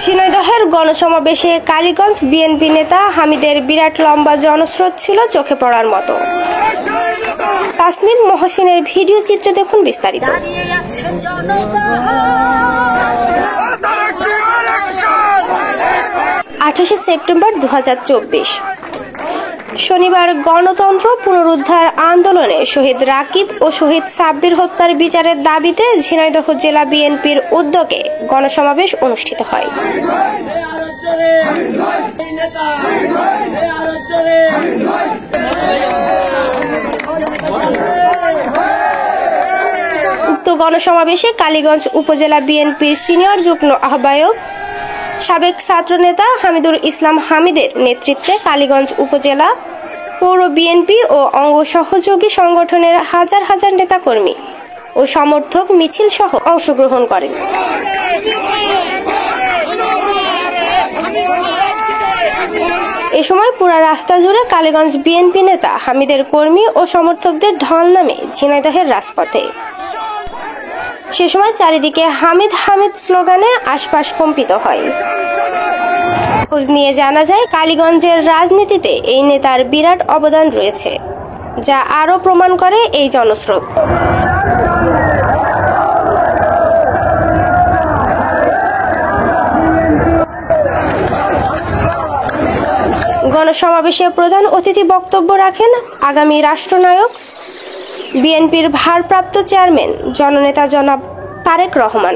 ঝিনাইদহের গণসমাবেশে কালীগঞ্জ বিএনপি নেতা হামিদের বিরাট লম্বা জনস্রোত ছিল চোখে পড়ার মতো। তাসনিম মহসিনের ভিডিও চিত্রে দেখুন বিস্তারিত। 28 সেপ্টেম্বর 2024 শনিবার গণতন্ত্র পুনরুদ্ধার আন্দোলনে শহীদ রাকিব ও শহীদ সাব্বির হত্যার বিচারের দাবিতে ঝিনাইদহ জেলা বিএনপির উদ্যোগে গণসমাবেশ অনুষ্ঠিত হয়। উক্ত গণসমাবেশে কালীগঞ্জ উপজেলা বিএনপির সিনিয়র যুগ্ম আহ্বায়ক সাবেক ছাত্রনেতা হামিদুল ইসলাম হামিদের নেতৃত্বে কালীগঞ্জ উপজেলা পৌর বিএনপি ও অঙ্গ সহযোগী সংগঠনের হাজার হাজার নেতাকর্মী ও সমর্থক মিছিল সহ অংশগ্রহণ করেন। এ সময় পুরা রাস্তা জুড়ে কালীগঞ্জ বিএনপি নেতা হামিদের কর্মী ও সমর্থকদের ঢল নামে ঝিনাইদহের রাজপথে। সে সময় চারিদিকে হামিদ হামিদ স্লোগানে আশপাশ কম্পিত হয়। খোঁজ নিয়ে জানা যায় কালীগঞ্জের রাজনীতিতে এই নেতার বিরাট অবদান রয়েছে, যা আরও প্রমাণ করে এই জনস্রোত। গণসমাবেশে প্রধান অতিথি বক্তব্য রাখেন আগামী রাষ্ট্রনায়ক বিএনপির ভারপ্রাপ্ত চেয়ারম্যান জননেতা জনাব তারেক রহমান।